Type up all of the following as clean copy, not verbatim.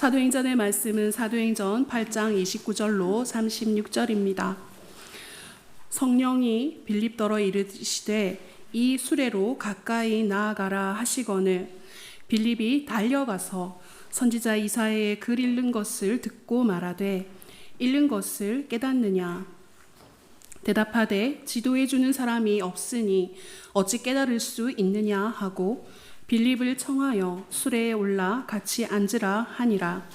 사도행전의 말씀은 사도행전 8장 29절로 36절입니다. 성령이 빌립더러 이르시되 이 수레로 가까이 나아가라 하시거늘 빌립이 달려가서 선지자 이사야의 글 읽는 것을 듣고 말하되 읽는 것을 깨닫느냐 대답하되 지도해 주는 사람이 없으니 어찌 깨달을 수 있느냐 하고 빌립을 청하여 수레에 올라 같이 앉으라 하니라.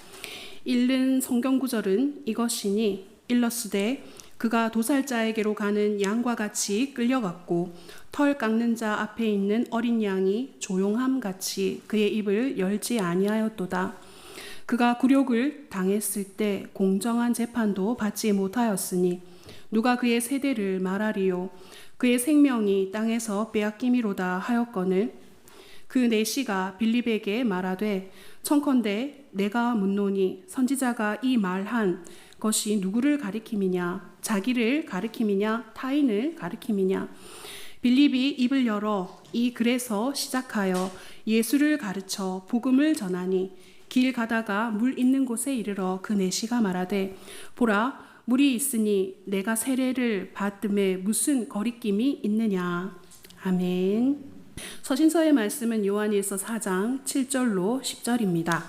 읽는 성경 구절은 이것이니 일러스되 그가 도살자에게로 가는 양과 같이 끌려갔고 털 깎는 자 앞에 있는 어린 양이 조용함 같이 그의 입을 열지 아니하였도다. 그가 굴욕을 당했을 때 공정한 재판도 받지 못하였으니 누가 그의 세대를 말하리요. 그의 생명이 땅에서 빼앗김이로다 하였거늘 그 내시가 빌립에게 말하되 청컨대 내가 묻노니 선지자가 이 말한 것이 누구를 가리킴이냐 자기를 가리킴이냐 타인을 가리킴이냐 빌립이 입을 열어 이 글에서 시작하여 예수를 가르쳐 복음을 전하니 길 가다가 물 있는 곳에 이르러 그 내시가 말하되 보라 물이 있으니 내가 세례를 받음에 무슨 거리낌이 있느냐. 아멘. 서신서의 말씀은 요한일서 4장 7절로 10절입니다.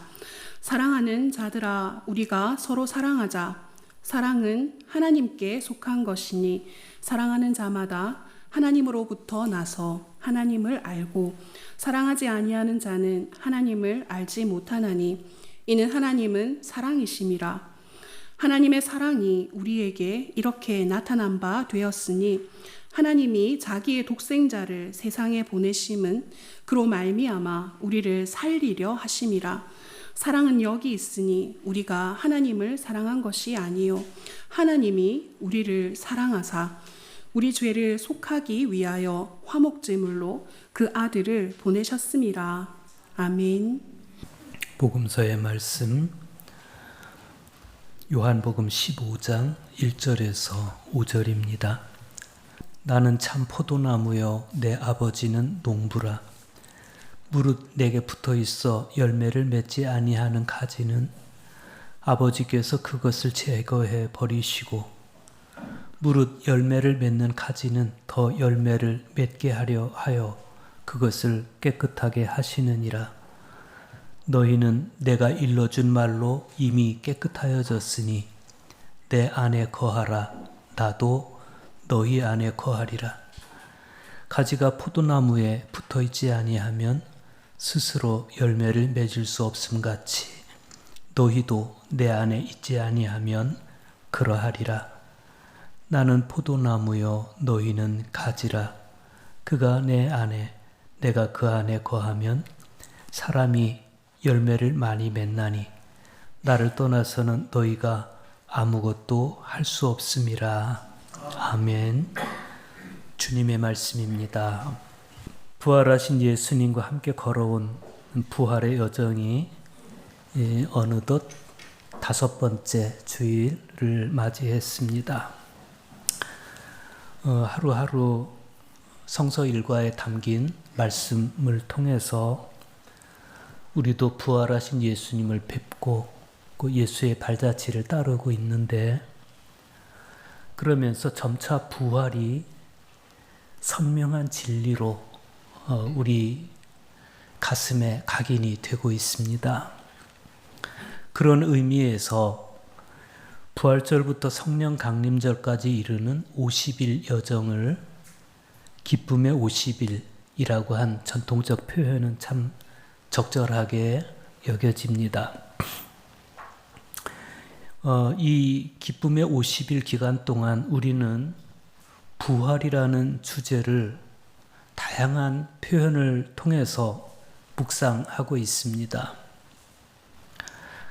사랑하는 자들아 우리가 서로 사랑하자. 사랑은 하나님께 속한 것이니 사랑하는 자마다 하나님으로부터 나서 하나님을 알고 사랑하지 아니하는 자는 하나님을 알지 못하나니 이는 하나님은 사랑이심이라. 하나님의 사랑이 우리에게 이렇게 나타난 바 되었으니 하나님이 자기의 독생자를 세상에 보내심은 그로 말미암아 우리를 살리려 하심이라. 사랑은 여기 있으니 우리가 하나님을 사랑한 것이 아니요 하나님이 우리를 사랑하사 우리 죄를 속하기 위하여 화목제물로 그 아들을 보내셨음이라. 아멘. 복음서의 말씀 요한복음 15장 1절에서 5절입니다. 나는 참 포도나무여 내 아버지는 농부라. 무릇 내게 붙어 있어 열매를 맺지 아니하는 가지는 아버지께서 그것을 제거해 버리시고 무릇 열매를 맺는 가지는 더 열매를 맺게 하려 하여 그것을 깨끗하게 하시느니라. 너희는 내가 일러준 말로 이미 깨끗하여졌으니 내 안에 거하라. 나도 너희 안에 거하리라. 가지가 포도나무에 붙어있지 아니하면 스스로 열매를 맺을 수 없음같이 너희도 내 안에 있지 아니하면 그러하리라. 나는 포도나무요 너희는 가지라. 그가 내 안에 내가 그 안에 거하면 사람이 열매를 많이 맺나니 나를 떠나서는 너희가 아무것도 할 수 없음이라. 아멘. 주님의 말씀입니다. 부활하신 예수님과 함께 걸어온 부활의 여정이 어느덧 5번째 주일을 맞이했습니다. 하루하루 성서 일과에 담긴 말씀을 통해서 우리도 부활하신 예수님을 뵙고 그 예수의 발자취를 따르고 있는데 그러면서 점차 부활이 선명한 진리로 우리 가슴에 각인이 되고 있습니다. 그런 의미에서 부활절부터 성령 강림절까지 이르는 50일 여정을 기쁨의 50일이라고 한 전통적 표현은 참 적절하게 여겨집니다. 이 기쁨의 50일 기간 동안 우리는 부활이라는 주제를 다양한 표현을 통해서 묵상하고 있습니다.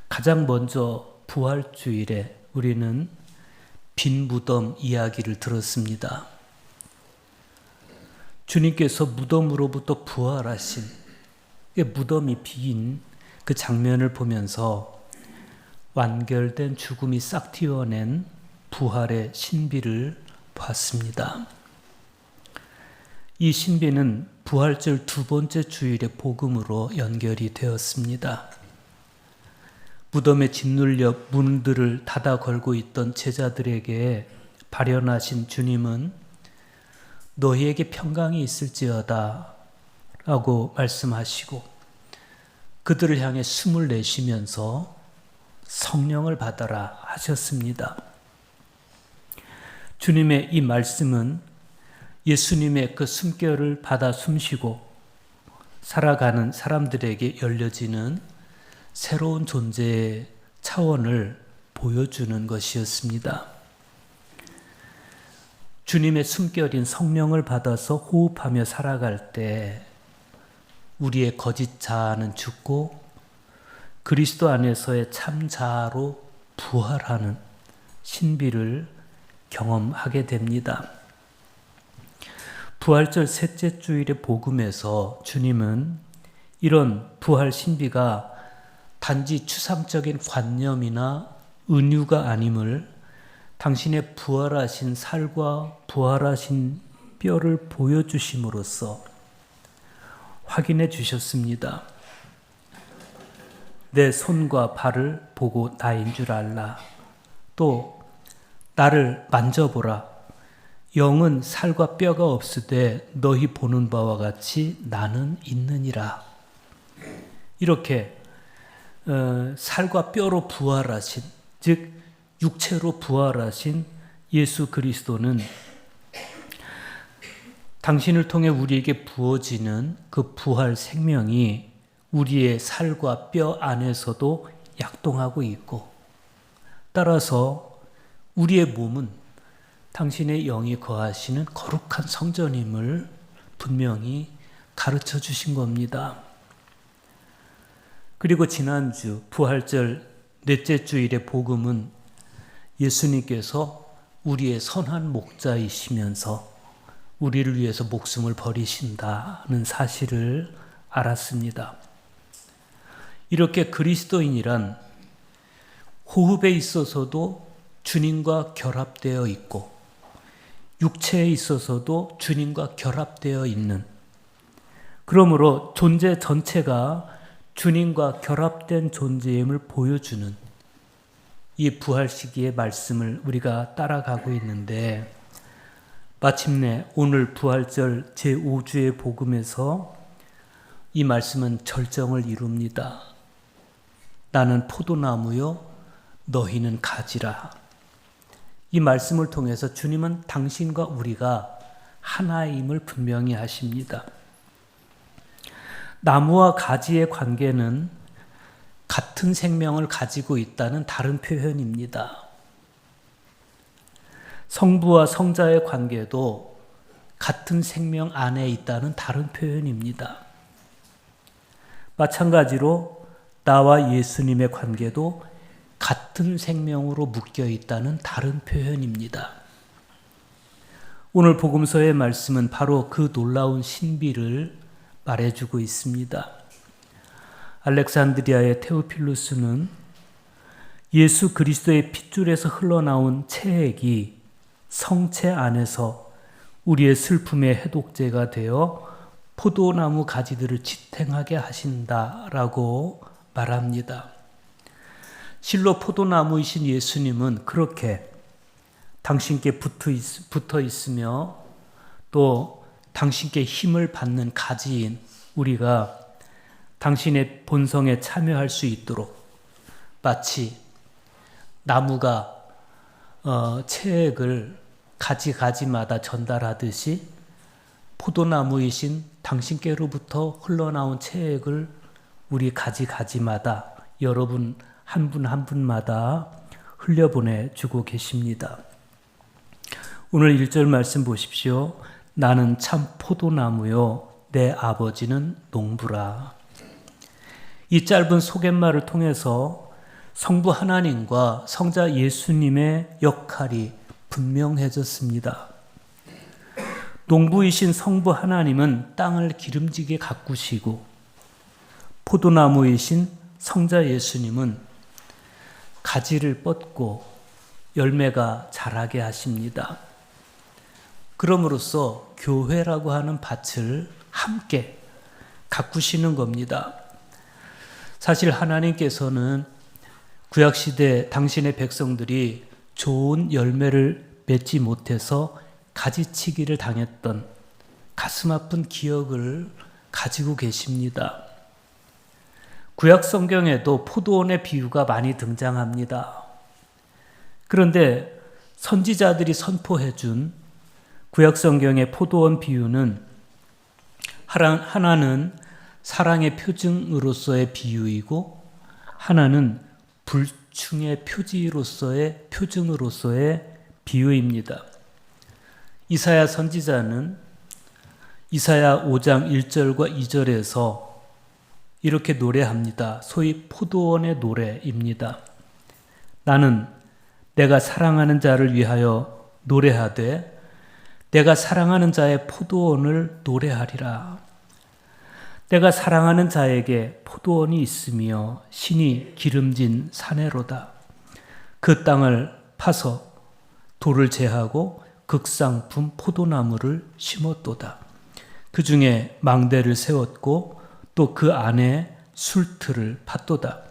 가장 먼저 부활주일에 우리는 빈 무덤 이야기를 들었습니다. 주님께서 무덤으로부터 부활하신 무덤이 빈 그 장면을 보면서 완결된 죽음이 싹 틔워낸 부활의 신비를 봤습니다. 이 신비는 부활절 2번째 주일의 복음으로 연결이 되었습니다. 무덤에 짓눌려 문들을 닫아 걸고 있던 제자들에게 발현하신 주님은 너희에게 평강이 있을지어다 라고 말씀하시고 그들을 향해 숨을 내쉬면서 성령을 받아라 하셨습니다. 주님의 이 말씀은 예수님의 그 숨결을 받아 숨쉬고 살아가는 사람들에게 열려지는 새로운 존재의 차원을 보여주는 것이었습니다. 주님의 숨결인 성령을 받아서 호흡하며 살아갈 때 우리의 거짓 자아는 죽고 그리스도 안에서의 참 자아로 부활하는 신비를 경험하게 됩니다. 부활절 셋째 주일의 복음에서 주님은 이런 부활 신비가 단지 추상적인 관념이나 은유가 아님을 당신의 부활하신 살과 부활하신 뼈를 보여주심으로써 확인해 주셨습니다. 내 손과 발을 보고 나인 줄 알라. 또 나를 만져보라. 영은 살과 뼈가 없으되 너희 보는 바와 같이 나는 있느니라. 이렇게 살과 뼈로 부활하신, 즉 육체로 부활하신 예수 그리스도는 당신을 통해 우리에게 부어지는 그 부활 생명이 우리의 살과 뼈 안에서도 약동하고 있고, 따라서 우리의 몸은 당신의 영이 거하시는 거룩한 성전임을 분명히 가르쳐 주신 겁니다. 그리고 지난주 부활절 넷째 주일의 복음은 예수님께서 우리의 선한 목자이시면서 우리를 위해서 목숨을 버리신다는 사실을 알았습니다. 이렇게 그리스도인이란 호흡에 있어서도 주님과 결합되어 있고 육체에 있어서도 주님과 결합되어 있는, 그러므로 존재 전체가 주님과 결합된 존재임을 보여주는 이 부활 시기의 말씀을 우리가 따라가고 있는데, 마침내 오늘 부활절 제5주의 복음에서 이 말씀은 절정을 이룹니다. 나는 포도나무요 너희는 가지라. 이 말씀을 통해서 주님은 당신과 우리가 하나임을 분명히 하십니다. 나무와 가지의 관계는 같은 생명을 가지고 있다는 다른 표현입니다. 성부와 성자의 관계도 같은 생명 안에 있다는 다른 표현입니다. 마찬가지로 나와 예수님의 관계도 같은 생명으로 묶여 있다는 다른 표현입니다. 오늘 복음서의 말씀은 바로 그 놀라운 신비를 말해주고 있습니다. 알렉산드리아의 테오필루스는 예수 그리스도의 핏줄에서 흘러나온 체액이 성체 안에서 우리의 슬픔의 해독제가 되어 포도나무 가지들을 지탱하게 하신다라고 말합니다. 실로 포도나무이신 예수님은 그렇게 당신께 붙어 있으며 또 당신께 힘을 받는 가지인 우리가 당신의 본성에 참여할 수 있도록 마치 나무가 체액을 가지마다 전달하듯이 포도나무이신 당신께로부터 흘러나온 체액을 우리 가지마다 여러분 한 분 한 분마다 흘려보내 주고 계십니다. 오늘 1절 말씀 보십시오. 나는 참 포도나무요 내 아버지는 농부라. 이 짧은 소갯말을 통해서 성부 하나님과 성자 예수님의 역할이 분명해졌습니다. 농부이신 성부 하나님은 땅을 기름지게 가꾸시고 포도나무이신 성자 예수님은 가지를 뻗고 열매가 자라게 하십니다. 그럼으로써 교회라고 하는 밭을 함께 가꾸시는 겁니다. 사실 하나님께서는 구약시대 당신의 백성들이 좋은 열매를 맺지 못해서 가지치기를 당했던 가슴 아픈 기억을 가지고 계십니다. 구약 성경에도 포도원의 비유가 많이 등장합니다. 그런데 선지자들이 선포해 준 구약 성경의 포도원 비유는 하나는 사랑의 표징으로서의 비유이고 하나는 불충의 표징으로서의 비유입니다. 이사야 선지자는 이사야 5장 1절과 2절에서 이렇게 노래합니다. 소위 포도원의 노래입니다. 나는 내가 사랑하는 자를 위하여 노래하되 내가 사랑하는 자의 포도원을 노래하리라. 내가 사랑하는 자에게 포도원이 있으며 신이 기름진 사내로다. 그 땅을 파서 돌을 제하고 극상품 포도나무를 심었도다. 그 중에 망대를 세웠고 또 그 안에 술틀을 팠도다.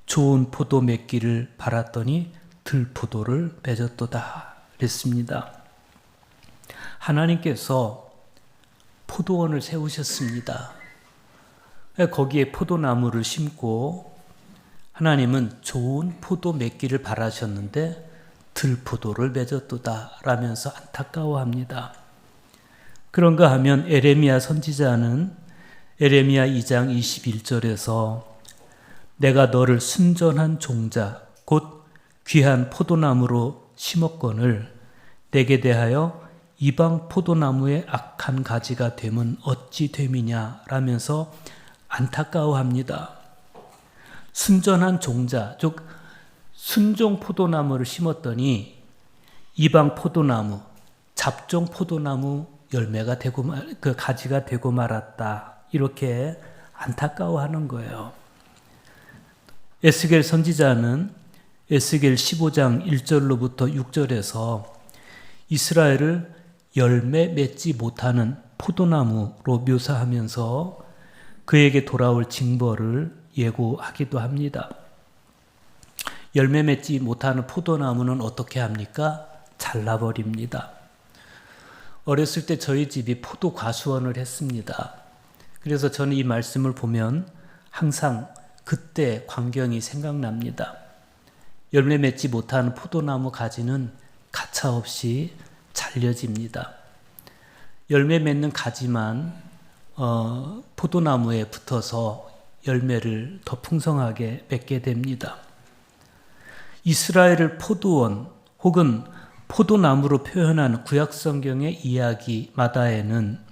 좋은 포도 맺기를 바랐더니 들포도를 맺었도다. 그랬습니다. 하나님께서 포도원을 세우셨습니다. 거기에 포도나무를 심고 하나님은 좋은 포도 맺기를 바라셨는데 들포도를 맺었도다 라면서 안타까워합니다. 그런가 하면 에레미야 선지자는 에레미야 2장 21절에서 내가 너를 순전한 종자 곧 귀한 포도나무로 심었거늘 내게 대하여 이방 포도나무의 악한 가지가 되면 어찌 됨이냐 라면서 안타까워합니다. 순전한 종자, 즉 순종 포도나무를 심었더니 이방 포도나무, 잡종 포도나무 열매가 되고 그 가지가 되고 말았다. 이렇게 안타까워하는 거예요. 에스겔 선지자는 에스겔 15장 1절로부터 6절에서 이스라엘을 열매 맺지 못하는 포도나무로 묘사하면서 그에게 돌아올 징벌을 예고하기도 합니다. 열매 맺지 못하는 포도나무는 어떻게 합니까? 잘라버립니다. 어렸을 때 저희 집이 포도 과수원을 했습니다. 그래서 저는 이 말씀을 보면 항상 그때 광경이 생각납니다. 열매 맺지 못하는 포도나무 가지는 가차없이 잘려집니다. 열매 맺는 가지만 포도나무에 붙어서 열매를 더 풍성하게 맺게 됩니다. 이스라엘을 포도원 혹은 포도나무로 표현한 구약성경의 이야기마다에는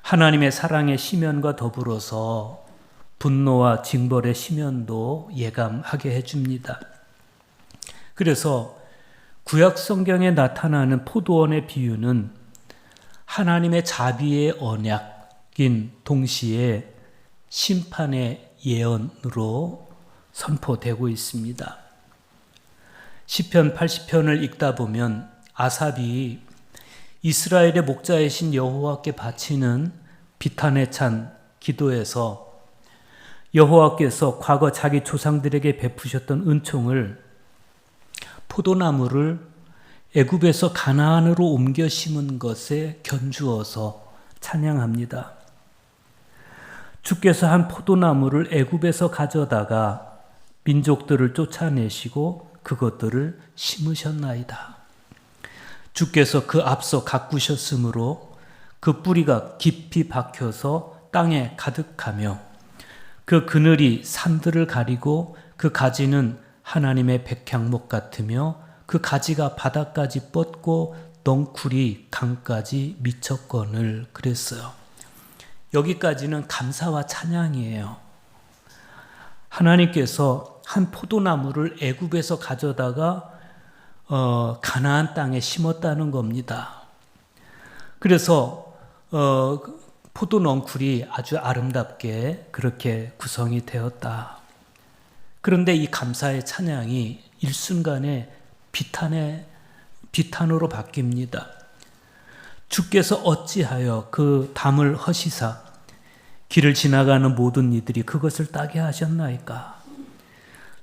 하나님의 사랑의 시면과 더불어서 분노와 징벌의 시면도 예감하게 해줍니다. 그래서 구약성경에 나타나는 포도원의 비유는 하나님의 자비의 언약인 동시에 심판의 예언으로 선포되고 있습니다. 시편 80편을 읽다 보면 아삽이 이스라엘의 목자이신 여호와께 바치는 비탄에 찬 기도에서 여호와께서 과거 자기 조상들에게 베푸셨던 은총을 포도나무를 애굽에서 가나안으로 옮겨 심은 것에 견주어서 찬양합니다. 주께서 한 포도나무를 애굽에서 가져다가 민족들을 쫓아내시고 그것들을 심으셨나이다. 주께서 그 앞서 가꾸셨으므로 그 뿌리가 깊이 박혀서 땅에 가득하며 그 그늘이 산들을 가리고 그 가지는 하나님의 백향목 같으며 그 가지가 바닥까지 뻗고 넝쿨이 강까지 미쳤거늘 그랬어요. 여기까지는 감사와 찬양이에요. 하나님께서 한 포도나무를 애굽에서 가져다가 가나안 땅에 심었다는 겁니다. 그래서 포도 넝쿨이 아주 아름답게 그렇게 구성이 되었다. 그런데 이 감사의 찬양이 일순간에 비탄으로 바뀝니다. 주께서 어찌하여 그 담을 허시사 길을 지나가는 모든 이들이 그것을 따게 하셨나이까?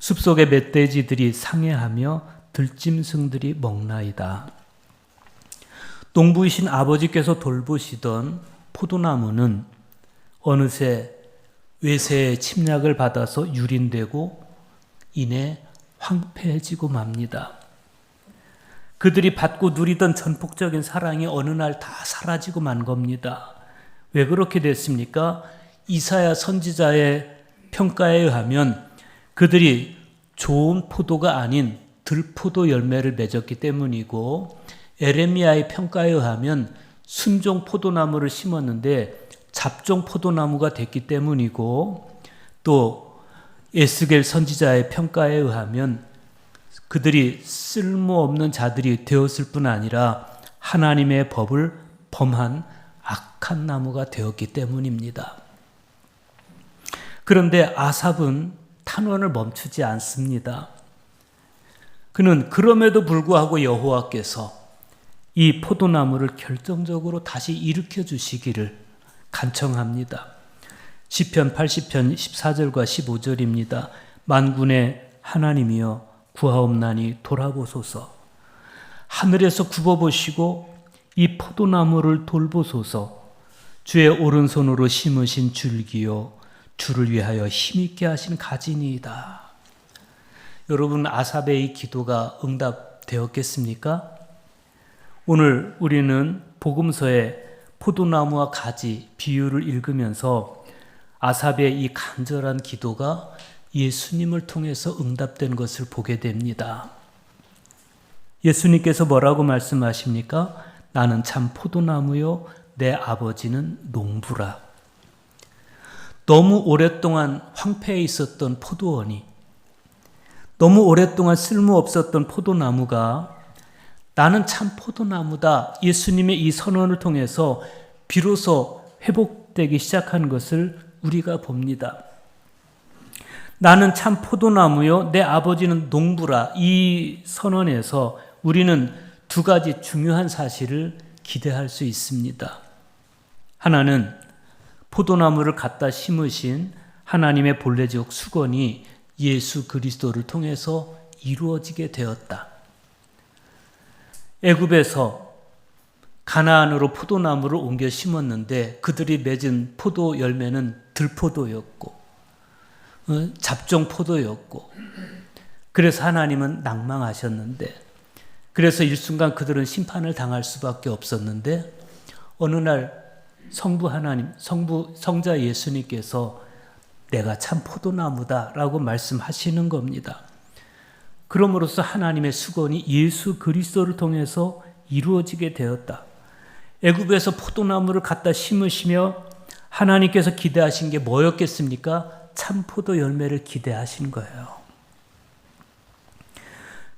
숲속의 멧돼지들이 상해하며 들짐승들이 먹나이다. 농부이신 아버지께서 돌보시던 포도나무는 어느새 외세의 침략을 받아서 유린되고 이내 황폐해지고 맙니다. 그들이 받고 누리던 전폭적인 사랑이 어느 날 다 사라지고 만 겁니다. 왜 그렇게 됐습니까? 이사야 선지자의 평가에 의하면 그들이 좋은 포도가 아닌 들포도 열매를 맺었기 때문이고, 에레미야의 평가에 의하면 순종 포도나무를 심었는데 잡종 포도나무가 됐기 때문이고, 또 에스겔 선지자의 평가에 의하면 그들이 쓸모없는 자들이 되었을 뿐 아니라 하나님의 법을 범한 악한 나무가 되었기 때문입니다. 그런데 아삽은 탄원을 멈추지 않습니다. 그는 그럼에도 불구하고 여호와께서 이 포도나무를 결정적으로 다시 일으켜 주시기를 간청합니다. 시편 80편 14절과 15절입니다. 만군의 하나님이여 구하옵나니 돌아보소서. 하늘에서 굽어보시고 이 포도나무를 돌보소서. 주의 오른손으로 심으신 줄기요 주를 위하여 힘있게 하신 가지니이다. 여러분, 아삽의 이 기도가 응답되었겠습니까? 오늘 우리는 복음서의 포도나무와 가지 비유를 읽으면서 아삽의 이 간절한 기도가 예수님을 통해서 응답된 것을 보게 됩니다. 예수님께서 뭐라고 말씀하십니까? 나는 참 포도나무요 내 아버지는 농부라. 너무 오랫동안 황폐해 있었던 포도원이, 너무 오랫동안 쓸모없었던 포도나무가 나는 참 포도나무다, 예수님의 이 선언을 통해서 비로소 회복되기 시작한 것을 우리가 봅니다. 나는 참 포도나무요 내 아버지는 농부라. 이 선언에서 우리는 두 가지 중요한 사실을 기대할 수 있습니다. 하나는 포도나무를 갖다 심으신 하나님의 본래적 수건이 예수 그리스도를 통해서 이루어지게 되었다. 애굽에서 가나안으로 포도나무를 옮겨 심었는데 그들이 맺은 포도 열매는 들포도였고 잡종 포도였고, 그래서 하나님은 낭망하셨는데, 그래서 일순간 그들은 심판을 당할 수밖에 없었는데, 어느 날 성자 예수님께서 내가 참 포도나무다 라고 말씀하시는 겁니다. 그럼으로써 하나님의 수건이 예수 그리스도를 통해서 이루어지게 되었다. 애굽에서 포도나무를 갖다 심으시며 하나님께서 기대하신 게 뭐였겠습니까? 참 포도 열매를 기대하신 거예요.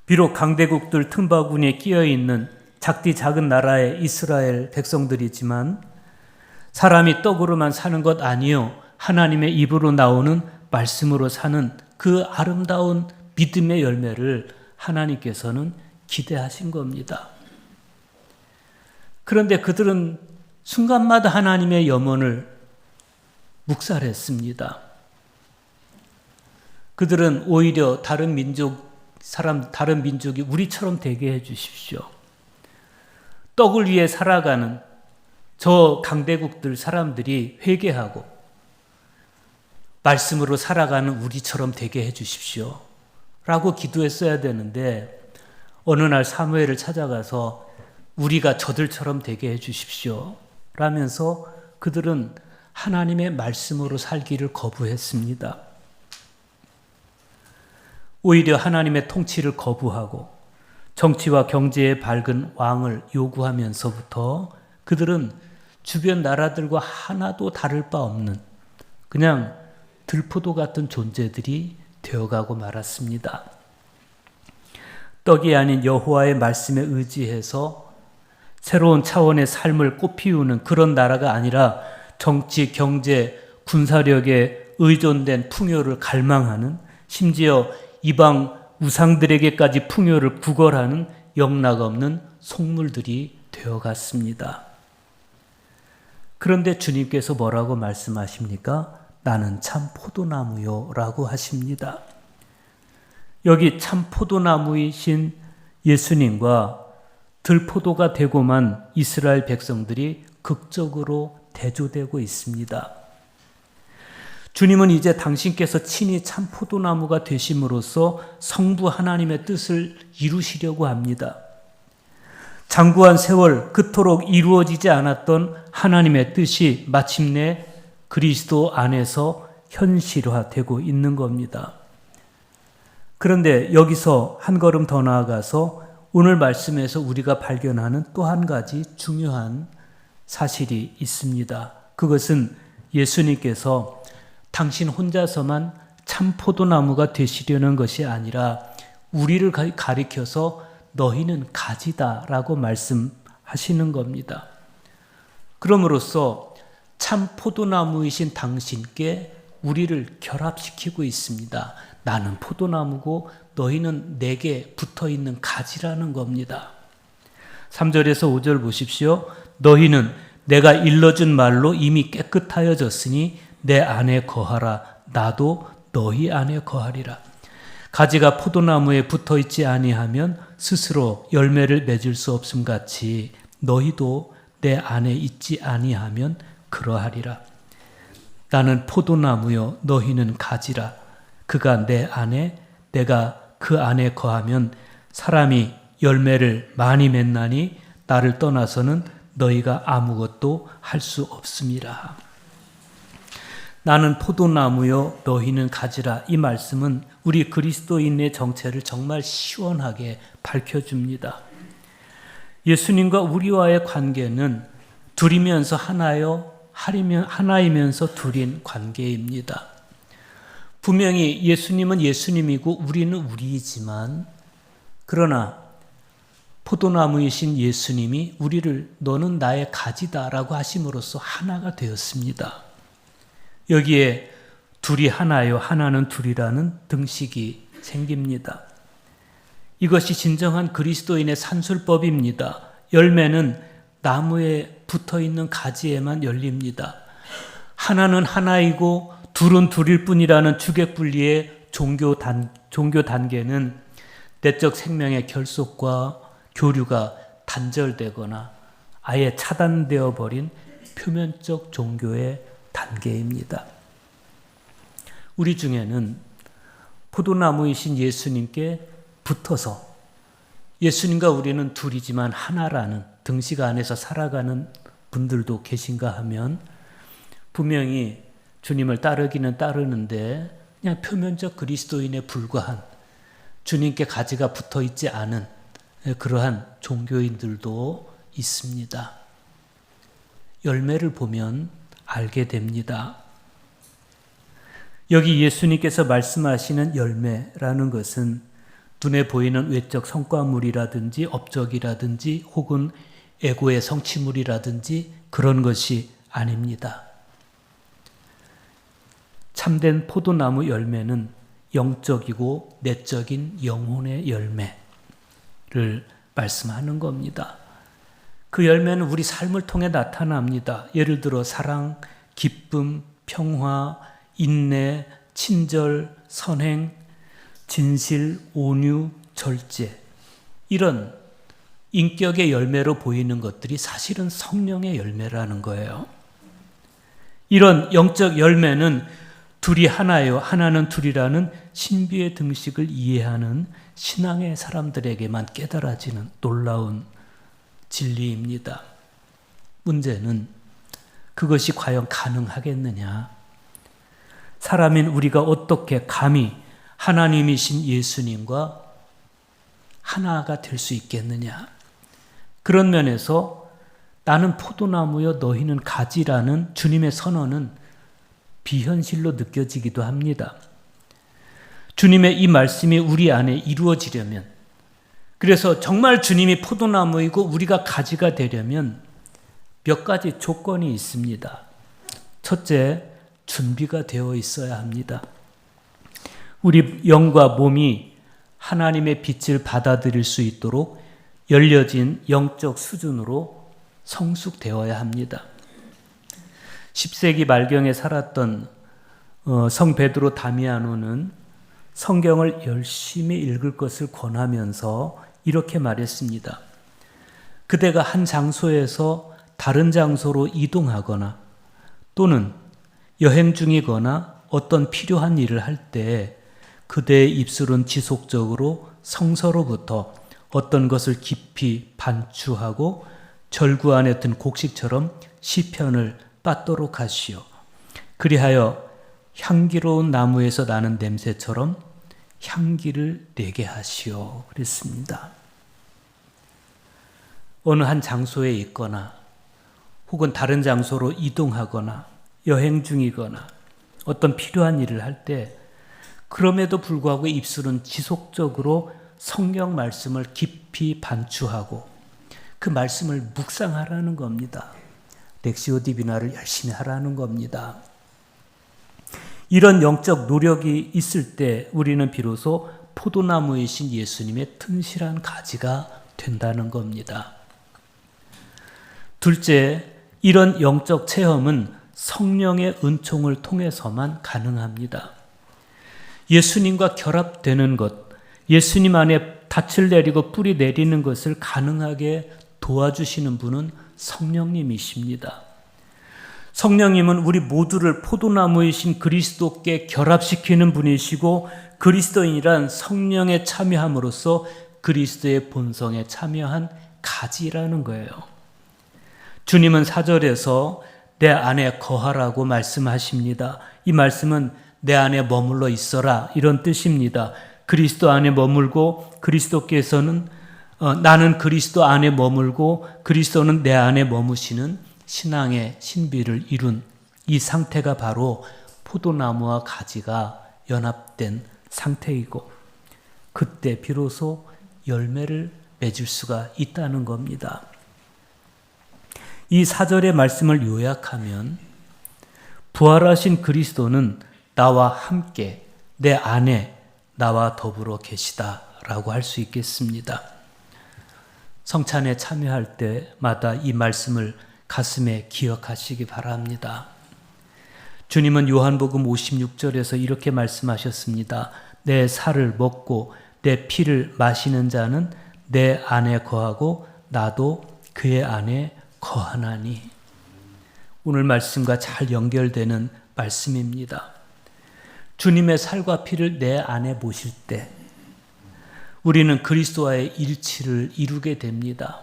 비록 강대국들 틈바구니에 끼어있는 작디 작은 나라의 이스라엘 백성들이지만 사람이 떡으로만 사는 것 아니요 하나님의 입으로 나오는 말씀으로 사는 그 아름다운 믿음의 열매를 하나님께서는 기대하신 겁니다. 그런데 그들은 순간마다 하나님의 염원을 묵살했습니다. 그들은 오히려 다른 민족이 우리처럼 되게 해 주십시오. 떡을 위해 살아가는 저 강대국들 사람들이 회개하고 말씀으로 살아가는 우리처럼 되게 해 주십시오 라고 기도했어야 되는데, 어느 날 사무엘을 찾아가서 우리가 저들처럼 되게 해 주십시오 라면서 그들은 하나님의 말씀으로 살기를 거부했습니다. 오히려 하나님의 통치를 거부하고 정치와 경제에 밝은 왕을 요구하면서부터 그들은 주변 나라들과 하나도 다를 바 없는 그냥 들포도 같은 존재들이 되어가고 말았습니다. 떡이 아닌 여호와의 말씀에 의지해서 새로운 차원의 삶을 꽃피우는 그런 나라가 아니라 정치, 경제, 군사력에 의존된 풍요를 갈망하는, 심지어 이방 우상들에게까지 풍요를 구걸하는 영락없는 속물들이 되어갔습니다. 그런데 주님께서 뭐라고 말씀하십니까? 나는 참 포도나무요 라고 하십니다. 여기 참 포도나무이신 예수님과 들포도가 되고만 이스라엘 백성들이 극적으로 대조되고 있습니다. 주님은 이제 당신께서 친히 참 포도나무가 되심으로써 성부 하나님의 뜻을 이루시려고 합니다. 장구한 세월 그토록 이루어지지 않았던 하나님의 뜻이 마침내 그리스도 안에서 현실화되고 있는 겁니다. 그런데 여기서 한 걸음 더 나아가서 오늘 말씀에서 우리가 발견하는 또 한 가지 중요한 사실이 있습니다. 그것은 예수님께서 당신 혼자서만 참 포도나무가 되시려는 것이 아니라 우리를 가리켜서 너희는 가지다라고 말씀하시는 겁니다. 그럼으로써 참 포도나무이신 당신께 우리를 결합시키고 있습니다. 나는 포도나무고 너희는 내게 붙어있는 가지라는 겁니다. 3절에서 5절 보십시오. 너희는 내가 일러준 말로 이미 깨끗하여졌으니 내 안에 거하라. 나도 너희 안에 거하리라. 가지가 포도나무에 붙어있지 아니하면 스스로 열매를 맺을 수 없음 같이 너희도 내 안에 있지 아니하면 그러하리라. 나는 포도나무요 너희는 가지라. 그가 내 안에 내가 그 안에 거하면 사람이 열매를 많이 맺나니 나를 떠나서는 너희가 아무것도 할 수 없음이라. 나는 포도나무요 너희는 가지라. 이 말씀은 우리 그리스도인의 정체를 정말 시원하게 밝혀줍니다. 예수님과 우리와의 관계는 둘이면서 하나이면서 둘인 관계입니다. 분명히 예수님은 예수님이고 우리는 우리이지만 그러나 포도나무이신 예수님이 우리를 너는 나의 가지다라고 하심으로써 하나가 되었습니다. 여기에 둘이 하나요 하나는 둘이라는 등식이 생깁니다. 이것이 진정한 그리스도인의 산술법입니다. 열매는 나무에 붙어있는 가지에만 열립니다. 하나는 하나이고 둘은 둘일 뿐이라는 주객분리의 종교 단계는 내적 생명의 결속과 교류가 단절되거나 아예 차단되어 버린 표면적 종교의 단계입니다. 우리 중에는 포도나무이신 예수님께 붙어서 예수님과 우리는 둘이지만 하나라는 등식 안에서 살아가는 분들도 계신가 하면 분명히 주님을 따르기는 따르는데 그냥 표면적 그리스도인에 불과한 주님께 가지가 붙어 있지 않은 그러한 종교인들도 있습니다. 열매를 보면 알게 됩니다. 여기 예수님께서 말씀하시는 열매라는 것은 눈에 보이는 외적 성과물이라든지 업적이라든지 혹은 에고의 성취물이라든지 그런 것이 아닙니다. 참된 포도나무 열매는 영적이고 내적인 영혼의 열매를 말씀하는 겁니다. 그 열매는 우리 삶을 통해 나타납니다. 예를 들어 사랑, 기쁨, 평화, 인내, 친절, 선행, 진실, 온유, 절제 이런 인격의 열매로 보이는 것들이 사실은 성령의 열매라는 거예요. 이런 영적 열매는 둘이 하나요 하나는 둘이라는 신비의 등식을 이해하는 신앙의 사람들에게만 깨달아지는 놀라운 진리입니다. 문제는 그것이 과연 가능하겠느냐? 사람인 우리가 어떻게 감히 하나님이신 예수님과 하나가 될 수 있겠느냐? 그런 면에서 나는 포도나무여 너희는 가지라는 주님의 선언은 비현실로 느껴지기도 합니다. 주님의 이 말씀이 우리 안에 이루어지려면, 그래서 정말 주님이 포도나무이고 우리가 가지가 되려면 몇 가지 조건이 있습니다. 첫째, 준비가 되어 있어야 합니다. 우리 영과 몸이 하나님의 빛을 받아들일 수 있도록 열려진 영적 수준으로 성숙되어야 합니다. 10세기 말경에 살았던 성 베드로 다미아노는 성경을 열심히 읽을 것을 권하면서 이렇게 말했습니다. 그대가 한 장소에서 다른 장소로 이동하거나 또는 여행 중이거나 어떤 필요한 일을 할 때 그대의 입술은 지속적으로 성서로부터 어떤 것을 깊이 반추하고 절구 안에 든 곡식처럼 시편을 빻도록 하시오. 그리하여 향기로운 나무에서 나는 냄새처럼 향기를 내게 하시오. 그랬습니다. 어느 한 장소에 있거나 혹은 다른 장소로 이동하거나 여행 중이거나 어떤 필요한 일을 할 때 그럼에도 불구하고 입술은 지속적으로 성경 말씀을 깊이 반추하고 그 말씀을 묵상하라는 겁니다. 렉시오 디비나를 열심히 하라는 겁니다. 이런 영적 노력이 있을 때 우리는 비로소 포도나무이신 예수님의 튼실한 가지가 된다는 겁니다. 둘째, 이런 영적 체험은 성령의 은총을 통해서만 가능합니다. 예수님과 결합되는 것, 예수님 안에 닻을 내리고 뿌리 내리는 것을 가능하게 도와주시는 분은 성령님이십니다. 성령님은 우리 모두를 포도나무이신 그리스도께 결합시키는 분이시고 그리스도인이란 성령에 참여함으로써 그리스도의 본성에 참여한 가지라는 거예요. 주님은 4절에서 내 안에 거하라고 말씀하십니다. 이 말씀은 내 안에 머물러 있어라 이런 뜻입니다. 그리스도 안에 머물고 그리스도께서는 나는 그리스도 안에 머물고 그리스도는 내 안에 머무시는 신앙의 신비를 이룬 이 상태가 바로 포도나무와 가지가 연합된 상태이고 그때 비로소 열매를 맺을 수가 있다는 겁니다. 이 4절의 말씀을 요약하면 부활하신 그리스도는 나와 함께 내 안에 나와 더불어 계시다라고 할 수 있겠습니다. 성찬에 참여할 때마다 이 말씀을 가슴에 기억하시기 바랍니다. 주님은 요한복음 56절에서 이렇게 말씀하셨습니다. 내 살을 먹고 내 피를 마시는 자는 내 안에 거하고 나도 그의 안에 거하나니. 오늘 말씀과 잘 연결되는 말씀입니다. 주님의 살과 피를 내 안에 모실 때 우리는 그리스도와의 일치를 이루게 됩니다.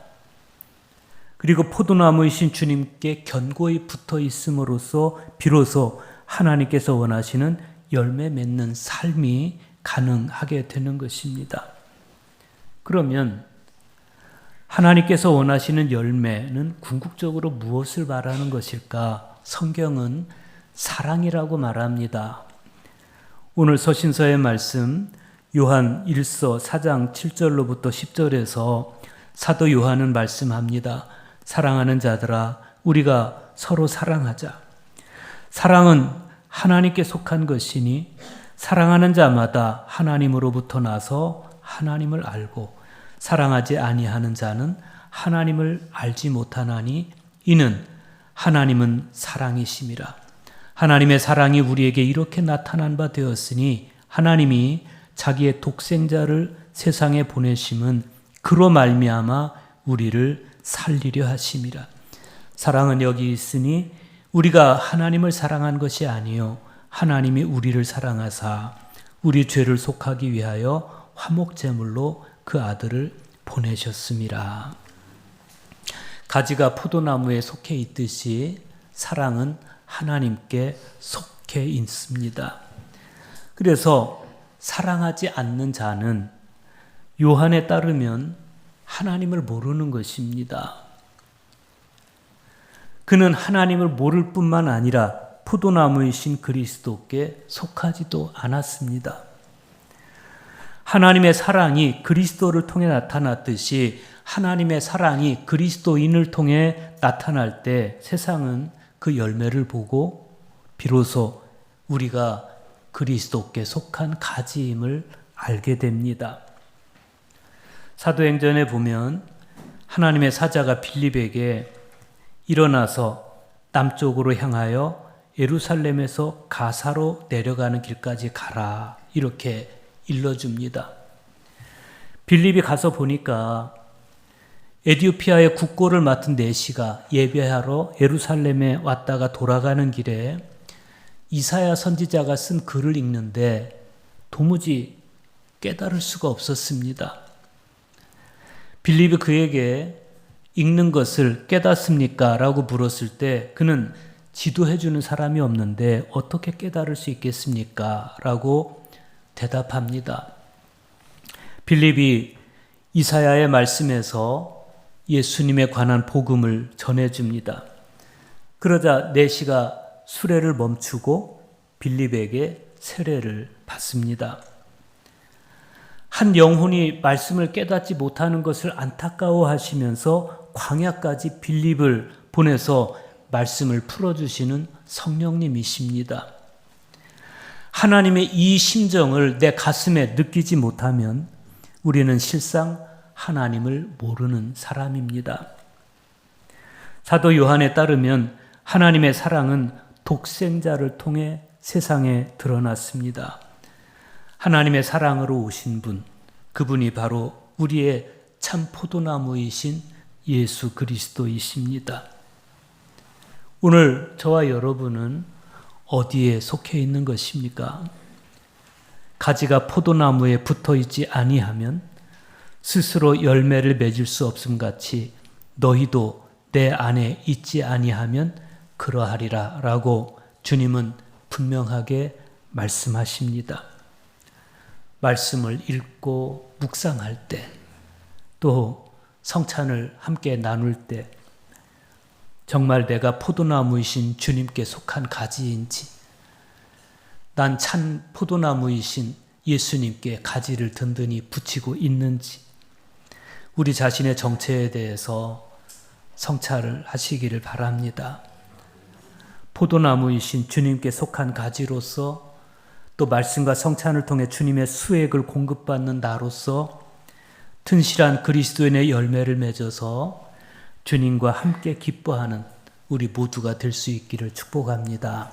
그리고 포도나무이신 주님께 견고히 붙어 있음으로써 비로소 하나님께서 원하시는 열매 맺는 삶이 가능하게 되는 것입니다. 그러면 하나님께서 원하시는 열매는 궁극적으로 무엇을 말하는 것일까? 성경은 사랑이라고 말합니다. 오늘 서신서의 말씀 요한 1서 4장 7절로부터 10절에서 사도 요한은 말씀합니다. 사랑하는 자들아 우리가 서로 사랑하자. 사랑은 하나님께 속한 것이니 사랑하는 자마다 하나님으로부터 나서 하나님을 알고 사랑하지 아니하는 자는 하나님을 알지 못하나니 이는 하나님은 사랑이심이라. 하나님의 사랑이 우리에게 이렇게 나타난 바 되었으니 하나님이 자기의 독생자를 세상에 보내심은 그로 말미암아 우리를 살리려 하심이라. 사랑은 여기 있으니 우리가 하나님을 사랑한 것이 아니요 하나님이 우리를 사랑하사 우리 죄를 속하기 위하여 화목제물로 그 아들을 보내셨음이라. 가지가 포도나무에 속해 있듯이 사랑은 하나님께 속해 있습니다. 그래서 사랑하지 않는 자는 요한에 따르면 하나님을 모르는 것입니다. 그는 하나님을 모를 뿐만 아니라 포도나무이신 그리스도께 속하지도 않았습니다. 하나님의 사랑이 그리스도를 통해 나타났듯이 하나님의 사랑이 그리스도인을 통해 나타날 때 세상은 그 열매를 보고 비로소 우리가 그리스도께 속한 가지임을 알게 됩니다. 사도행전에 보면 하나님의 사자가 빌립에게 일어나서 남쪽으로 향하여 예루살렘에서 가사로 내려가는 길까지 가라 이렇게 일러줍니다. 빌립이 가서 보니까 에디오피아의 국고를 맡은 내시가 예배하러 예루살렘에 왔다가 돌아가는 길에 이사야 선지자가 쓴 글을 읽는데 도무지 깨달을 수가 없었습니다. 빌립이 그에게 읽는 것을 깨닫습니까? 라고 물었을 때 그는 지도해 주는 사람이 없는데 어떻게 깨달을 수 있겠습니까? 라고 대답합니다. 빌립이 이사야의 말씀에서 예수님에 관한 복음을 전해줍니다. 그러자 내시가 수레를 멈추고 빌립에게 세례를 받습니다. 한 영혼이 말씀을 깨닫지 못하는 것을 안타까워하시면서 광야까지 빌립을 보내서 말씀을 풀어주시는 성령님이십니다. 하나님의 이 심정을 내 가슴에 느끼지 못하면 우리는 실상 하나님을 모르는 사람입니다. 사도 요한에 따르면 하나님의 사랑은 독생자를 통해 세상에 드러났습니다. 하나님의 사랑으로 오신 분, 그분이 바로 우리의 참 포도나무이신 예수 그리스도이십니다. 오늘 저와 여러분은 어디에 속해 있는 것입니까? 가지가 포도나무에 붙어 있지 아니하면 스스로 열매를 맺을 수 없음 같이 너희도 내 안에 있지 아니하면 그러하리라 라고 주님은 분명하게 말씀하십니다. 말씀을 읽고 묵상할 때, 또 성찬을 함께 나눌 때 정말 내가 포도나무이신 주님께 속한 가지인지, 난 참 포도나무이신 예수님께 가지를 든든히 붙이고 있는지, 우리 자신의 정체에 대해서 성찰을 하시기를 바랍니다. 포도나무이신 주님께 속한 가지로서 또 말씀과 성찬을 통해 주님의 수액을 공급받는 나로서 튼실한 그리스도인의 열매를 맺어서 주님과 함께 기뻐하는 우리 모두가 될 수 있기를 축복합니다.